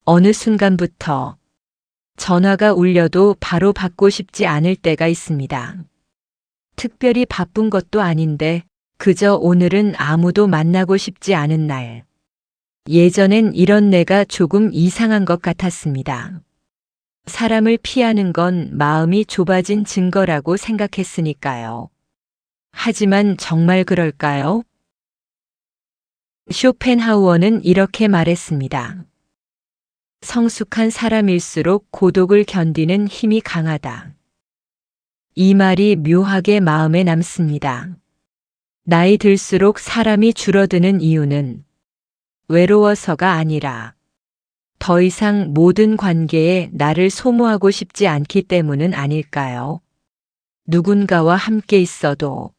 어느 순간부터 전화가 울려도 바로 받고 싶지 않을 때가 있습니다. 특별히 바쁜 것도 아닌데 그저 오늘은 아무도 만나고 싶지 않은 날. 예전엔 이런 내가 조금 이상한 것 같았습니다. 사람을 피하는 건 마음이 좁아진 증거라고 생각했으니까요. 하지만 정말 그럴까요? 쇼펜하우어는 이렇게 말했습니다. 성숙한 사람일수록 고독을 견디는 힘이 강하다. 이 말이 묘하게 마음에 남습니다. 나이 들수록 사람이 줄어드는 이유는 외로워서가 아니라 더 이상 모든 관계에 나를 소모하고 싶지 않기 때문은 아닐까요? 누군가와 함께 있어도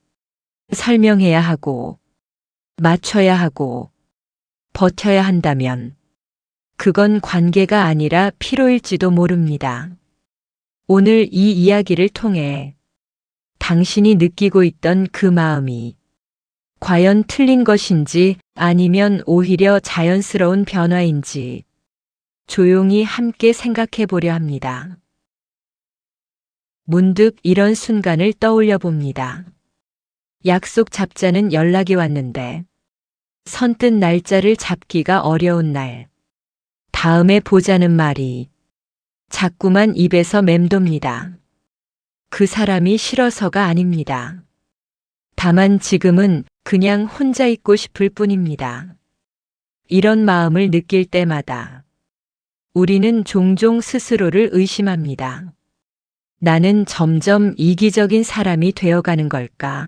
설명해야 하고 맞춰야 하고 버텨야 한다면 그건 관계가 아니라 피로일지도 모릅니다. 오늘 이 이야기를 통해 당신이 느끼고 있던 그 마음이 과연 틀린 것인지 아니면 오히려 자연스러운 변화인지 조용히 함께 생각해 보려 합니다. 문득 이런 순간을 떠올려 봅니다. 약속 잡자는 연락이 왔는데 선뜻 날짜를 잡기가 어려운 날. 다음에 보자는 말이 자꾸만 입에서 맴돕니다. 그 사람이 싫어서가 아닙니다. 다만 지금은 그냥 혼자 있고 싶을 뿐입니다. 이런 마음을 느낄 때마다 우리는 종종 스스로를 의심합니다. 나는 점점 이기적인 사람이 되어가는 걸까?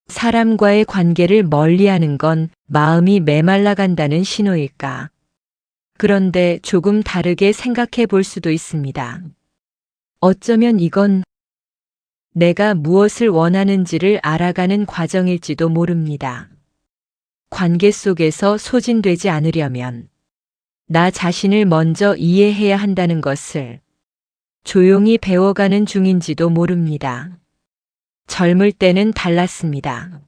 사람과의 관계를 멀리하는 건 마음이 메말라간다는 신호일까? 그런데 조금 다르게 생각해 볼 수도 있습니다. 어쩌면 이건 내가 무엇을 원하는지를 알아가는 과정일지도 모릅니다. 관계 속에서 소진되지 않으려면 나 자신을 먼저 이해해야 한다는 것을 조용히 배워가는 중인지도 모릅니다. 젊을 때는 달랐습니다.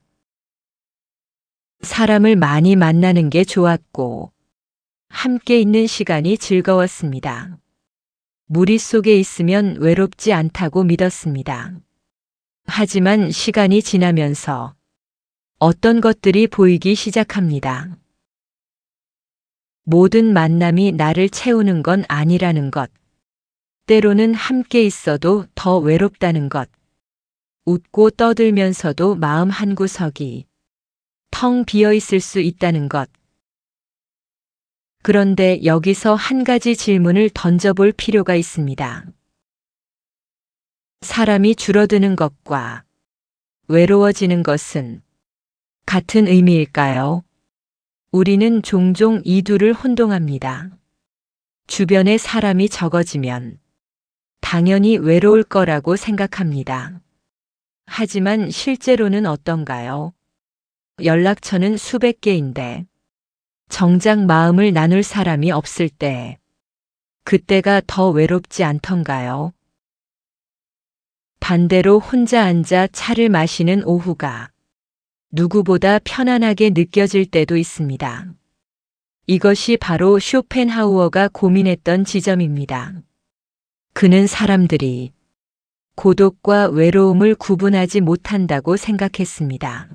사람을 많이 만나는 게 좋았고 함께 있는 시간이 즐거웠습니다. 무리 속에 있으면 외롭지 않다고 믿었습니다. 하지만 시간이 지나면서 어떤 것들이 보이기 시작합니다. 모든 만남이 나를 채우는 건 아니라는 것. 때로는 함께 있어도 더 외롭다는 것. 웃고 떠들면서도 마음 한구석이 텅 비어 있을 수 있다는 것. 그런데 여기서 한 가지 질문을 던져볼 필요가 있습니다. 사람이 줄어드는 것과 외로워지는 것은 같은 의미일까요? 우리는 종종 이 둘을 혼동합니다. 주변에 사람이 적어지면 당연히 외로울 거라고 생각합니다. 하지만 실제로는 어떤가요? 연락처는 수백 개인데 정작 마음을 나눌 사람이 없을 때 그때가 더 외롭지 않던가요? 반대로 혼자 앉아 차를 마시는 오후가 누구보다 편안하게 느껴질 때도 있습니다. 이것이 바로 쇼펜하우어가 고민했던 지점입니다. 그는 사람들이 고독과 외로움을 구분하지 못한다고 생각했습니다.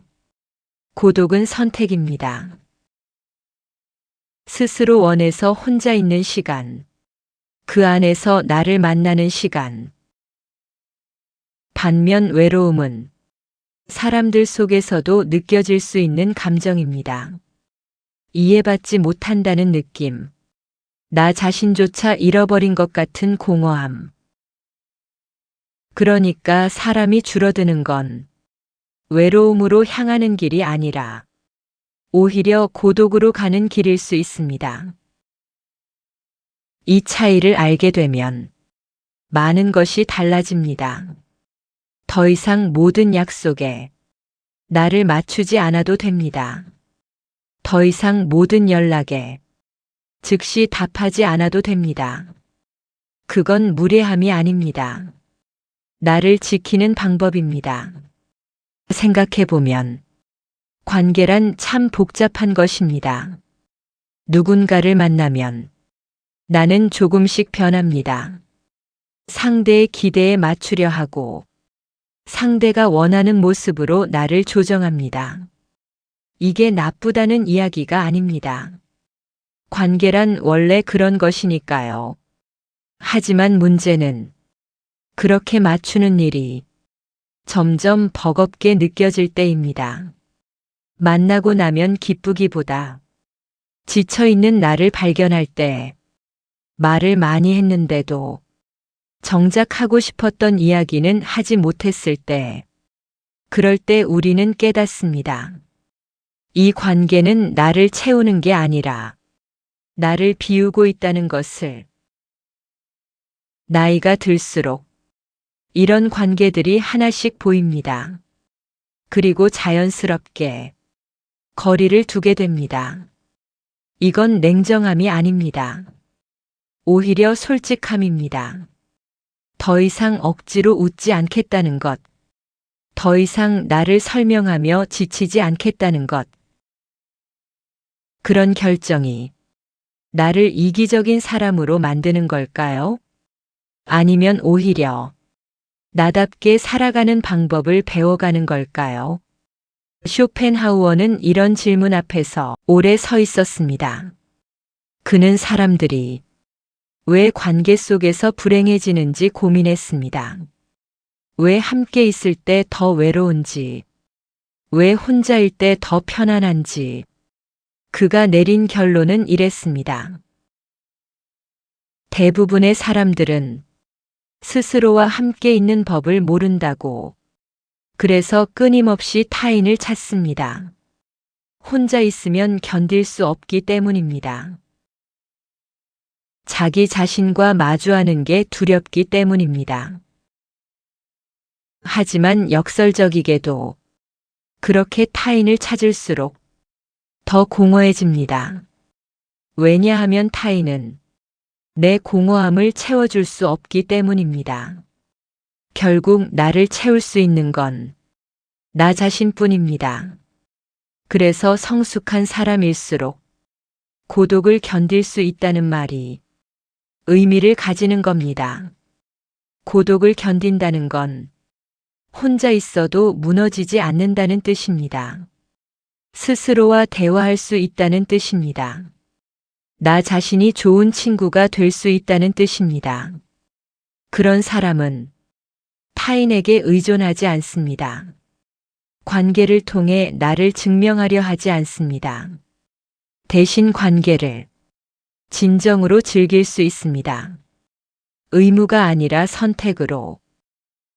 고독은 선택입니다. 스스로 원해서 혼자 있는 시간, 그 안에서 나를 만나는 시간. 반면 외로움은 사람들 속에서도 느껴질 수 있는 감정입니다. 이해받지 못한다는 느낌, 나 자신조차 잃어버린 것 같은 공허함. 그러니까 사람이 줄어드는 건 외로움으로 향하는 길이 아니라 오히려 고독으로 가는 길일 수 있습니다. 이 차이를 알게 되면 많은 것이 달라집니다. 더 이상 모든 약속에 나를 맞추지 않아도 됩니다. 더 이상 모든 연락에 즉시 답하지 않아도 됩니다. 그건 무례함이 아닙니다. 나를 지키는 방법입니다. 생각해보면 관계란 참 복잡한 것입니다. 누군가를 만나면 나는 조금씩 변합니다. 상대의 기대에 맞추려 하고 상대가 원하는 모습으로 나를 조정합니다. 이게 나쁘다는 이야기가 아닙니다. 관계란 원래 그런 것이니까요. 하지만 문제는 그렇게 맞추는 일이 점점 버겁게 느껴질 때입니다. 만나고 나면 기쁘기보다 지쳐있는 나를 발견할 때 말을 많이 했는데도 정작 하고 싶었던 이야기는 하지 못했을 때, 그럴 때 우리는 깨닫습니다. 이 관계는 나를 채우는 게 아니라 나를 비우고 있다는 것을. 나이가 들수록 이런 관계들이 하나씩 보입니다. 그리고 자연스럽게 거리를 두게 됩니다. 이건 냉정함이 아닙니다. 오히려 솔직함입니다. 더 이상 억지로 웃지 않겠다는 것. 더 이상 나를 설명하며 지치지 않겠다는 것. 그런 결정이 나를 이기적인 사람으로 만드는 걸까요? 아니면 오히려 나답게 살아가는 방법을 배워가는 걸까요? 쇼펜하우어는 이런 질문 앞에서 오래 서 있었습니다. 그는 사람들이 왜 관계 속에서 불행해지는지 고민했습니다. 왜 함께 있을 때 더 외로운지, 왜 혼자일 때 더 편안한지. 그가 내린 결론은 이랬습니다. 대부분의 사람들은 스스로와 함께 있는 법을 모른다고. 그래서 끊임없이 타인을 찾습니다. 혼자 있으면 견딜 수 없기 때문입니다. 자기 자신과 마주하는 게 두렵기 때문입니다. 하지만 역설적이게도 그렇게 타인을 찾을수록 더 공허해집니다. 왜냐하면 타인은 내 공허함을 채워줄 수 없기 때문입니다. 결국 나를 채울 수 있는 건 나 자신뿐입니다. 그래서 성숙한 사람일수록 고독을 견딜 수 있다는 말이 의미를 가지는 겁니다. 고독을 견딘다는 건 혼자 있어도 무너지지 않는다는 뜻입니다. 스스로와 대화할 수 있다는 뜻입니다. 나 자신이 좋은 친구가 될 수 있다는 뜻입니다. 그런 사람은 타인에게 의존하지 않습니다. 관계를 통해 나를 증명하려 하지 않습니다. 대신 관계를 진정으로 즐길 수 있습니다. 의무가 아니라 선택으로,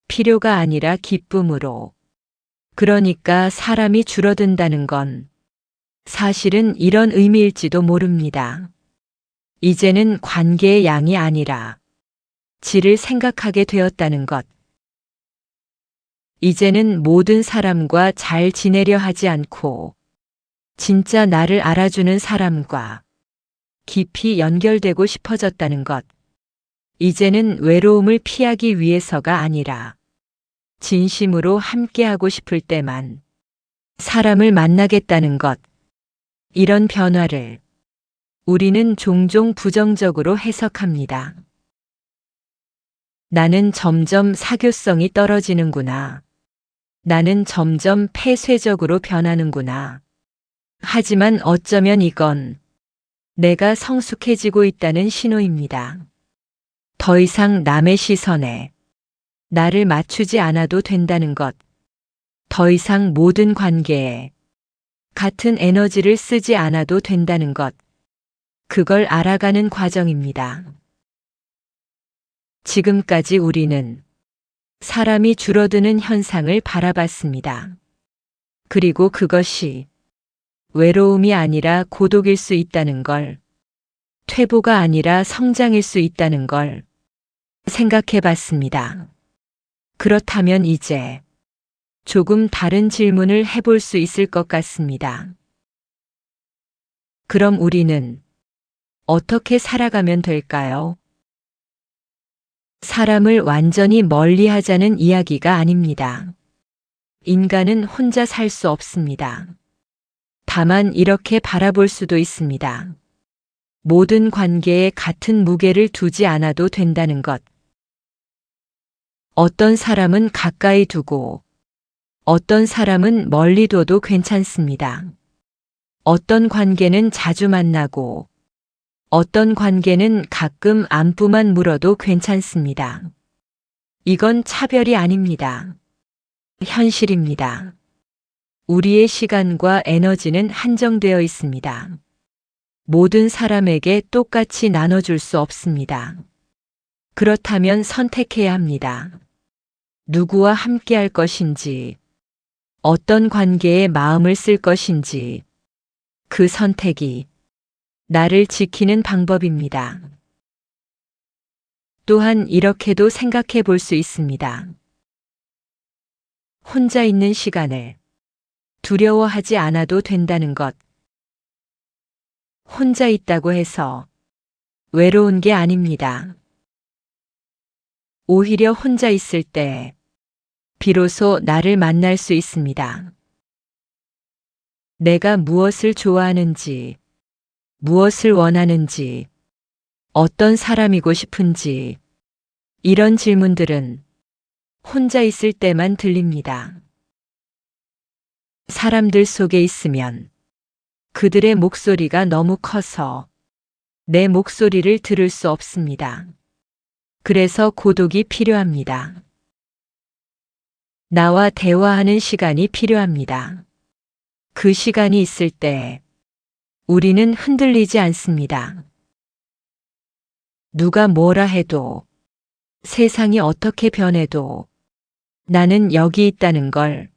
필요가 아니라 기쁨으로. 그러니까 사람이 줄어든다는 건 사실은 이런 의미일지도 모릅니다. 이제는 관계의 양이 아니라 질을 생각하게 되었다는 것. 이제는 모든 사람과 잘 지내려 하지 않고 진짜 나를 알아주는 사람과 깊이 연결되고 싶어졌다는 것. 이제는 외로움을 피하기 위해서가 아니라 진심으로 함께하고 싶을 때만 사람을 만나겠다는 것. 이런 변화를 우리는 종종 부정적으로 해석합니다. 나는 점점 사교성이 떨어지는구나. 나는 점점 폐쇄적으로 변하는구나. 하지만 어쩌면 이건 내가 성숙해지고 있다는 신호입니다. 더 이상 남의 시선에 나를 맞추지 않아도 된다는 것. 더 이상 모든 관계에 같은 에너지를 쓰지 않아도 된다는 것. 그걸 알아가는 과정입니다. 지금까지 우리는 사람이 줄어드는 현상을 바라봤습니다. 그리고 그것이 외로움이 아니라 고독일 수 있다는 걸, 퇴보가 아니라 성장일 수 있다는 걸 생각해 봤습니다. 그렇다면 이제 조금 다른 질문을 해볼 수 있을 것 같습니다. 그럼 우리는 어떻게 살아가면 될까요? 사람을 완전히 멀리 하자는 이야기가 아닙니다. 인간은 혼자 살 수 없습니다. 다만 이렇게 바라볼 수도 있습니다. 모든 관계에 같은 무게를 두지 않아도 된다는 것. 어떤 사람은 가까이 두고 어떤 사람은 멀리 둬도 괜찮습니다. 어떤 관계는 자주 만나고 어떤 관계는 가끔 안부만 물어도 괜찮습니다. 이건 차별이 아닙니다. 현실입니다. 우리의 시간과 에너지는 한정되어 있습니다. 모든 사람에게 똑같이 나눠줄 수 없습니다. 그렇다면 선택해야 합니다. 누구와 함께 할 것인지, 어떤 관계에 마음을 쓸 것인지, 그 선택이 나를 지키는 방법입니다. 또한 이렇게도 생각해 볼 수 있습니다. 혼자 있는 시간을 두려워하지 않아도 된다는 것. 혼자 있다고 해서 외로운 게 아닙니다. 오히려 혼자 있을 때 비로소 나를 만날 수 있습니다. 내가 무엇을 좋아하는지, 무엇을 원하는지, 어떤 사람이고 싶은지, 이런 질문들은 혼자 있을 때만 들립니다. 사람들 속에 있으면 그들의 목소리가 너무 커서 내 목소리를 들을 수 없습니다. 그래서 고독이 필요합니다. 나와 대화하는 시간이 필요합니다. 그 시간이 있을 때 우리는 흔들리지 않습니다. 누가 뭐라 해도, 세상이 어떻게 변해도 나는 여기 있다는 걸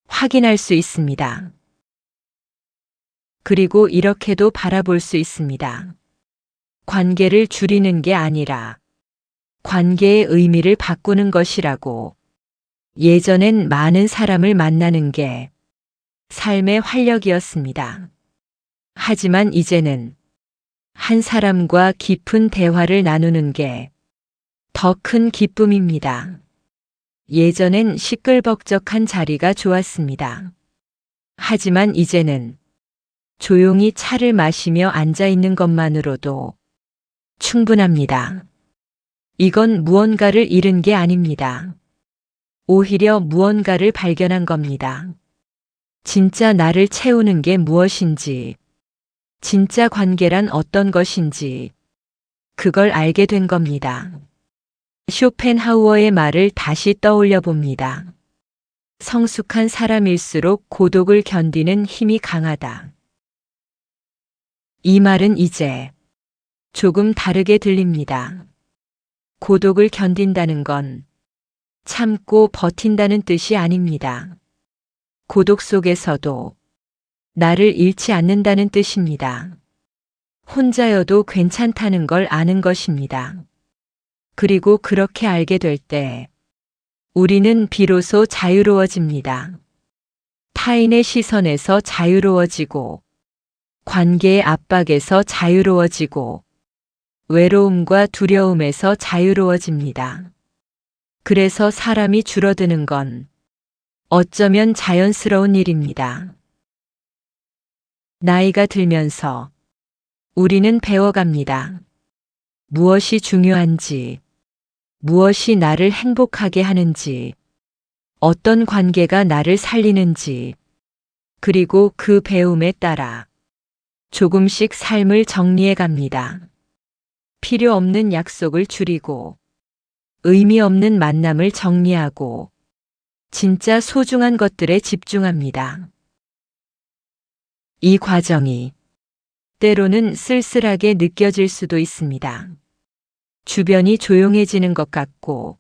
확인할 수 있습니다. 그리고 이렇게도 바라볼 수 있습니다. 관계를 줄이는 게 아니라 관계의 의미를 바꾸는 것이라고. 예전엔 많은 사람을 만나는 게 삶의 활력이었습니다. 하지만 이제는 한 사람과 깊은 대화를 나누는 게 더 큰 기쁨입니다. 예전엔 시끌벅적한 자리가 좋았습니다. 하지만 이제는 조용히 차를 마시며 앉아 있는 것만으로도 충분합니다. 이건 무언가를 잃은 게 아닙니다. 오히려 무언가를 발견한 겁니다. 진짜 나를 채우는 게 무엇인지, 진짜 관계란 어떤 것인지, 그걸 알게 된 겁니다. 쇼펜하우어의 말을 다시 떠올려 봅니다. 성숙한 사람일수록 고독을 견디는 힘이 강하다. 이 말은 이제 조금 다르게 들립니다. 고독을 견딘다는 건 참고 버틴다는 뜻이 아닙니다. 고독 속에서도 나를 잃지 않는다는 뜻입니다. 혼자여도 괜찮다는 걸 아는 것입니다. 그리고 그렇게 알게 될 때 우리는 비로소 자유로워집니다. 타인의 시선에서 자유로워지고, 관계의 압박에서 자유로워지고, 외로움과 두려움에서 자유로워집니다. 그래서 사람이 줄어드는 건 어쩌면 자연스러운 일입니다. 나이가 들면서 우리는 배워갑니다. 무엇이 중요한지, 무엇이 나를 행복하게 하는지, 어떤 관계가 나를 살리는지, 그리고 그 배움에 따라 조금씩 삶을 정리해 갑니다. 필요 없는 약속을 줄이고, 의미 없는 만남을 정리하고, 진짜 소중한 것들에 집중합니다. 이 과정이 때로는 쓸쓸하게 느껴질 수도 있습니다. 주변이 조용해지는 것 같고,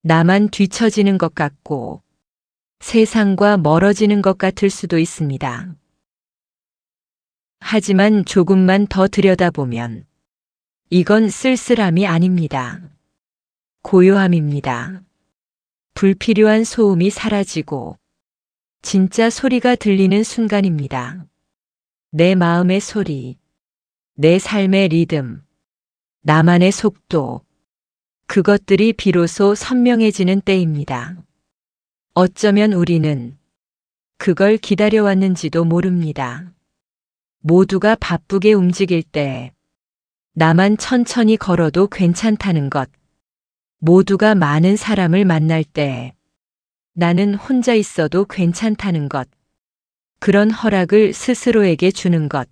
나만 뒤처지는 것 같고, 세상과 멀어지는 것 같을 수도 있습니다. 하지만 조금만 더 들여다보면 이건 쓸쓸함이 아닙니다. 고요함입니다. 불필요한 소음이 사라지고 진짜 소리가 들리는 순간입니다. 내 마음의 소리, 내 삶의 리듬, 나만의 속도, 그것들이 비로소 선명해지는 때입니다. 어쩌면 우리는 그걸 기다려왔는지도 모릅니다. 모두가 바쁘게 움직일 때 나만 천천히 걸어도 괜찮다는 것. 모두가 많은 사람을 만날 때 나는 혼자 있어도 괜찮다는 것. 그런 허락을 스스로에게 주는 것.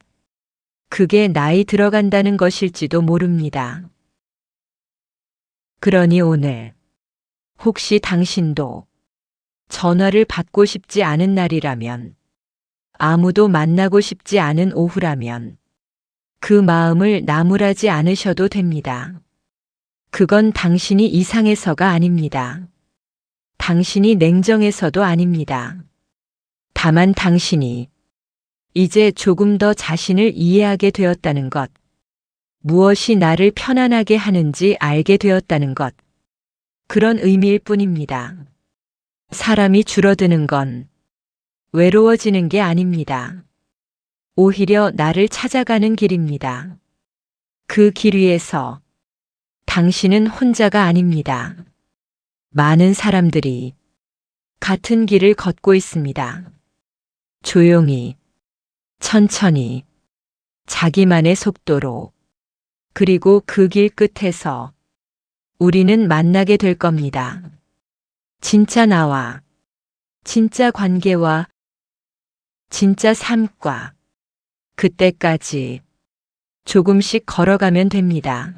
그게 나이 들어간다는 것일지도 모릅니다. 그러니 오늘 혹시 당신도 전화를 받고 싶지 않은 날이라면, 아무도 만나고 싶지 않은 오후라면 그 마음을 나무라지 않으셔도 됩니다. 그건 당신이 이상해서가 아닙니다. 당신이 냉정해서도 아닙니다. 다만 당신이 이제 조금 더 자신을 이해하게 되었다는 것, 무엇이 나를 편안하게 하는지 알게 되었다는 것, 그런 의미일 뿐입니다. 사람이 줄어드는 건 외로워지는 게 아닙니다. 오히려 나를 찾아가는 길입니다. 그 길 위에서 당신은 혼자가 아닙니다. 많은 사람들이 같은 길을 걷고 있습니다. 조용히, 천천히, 자기만의 속도로. 그리고 그 길 끝에서 우리는 만나게 될 겁니다. 진짜 나와, 진짜 관계와 진짜 삶과. 그때까지 조금씩 걸어가면 됩니다.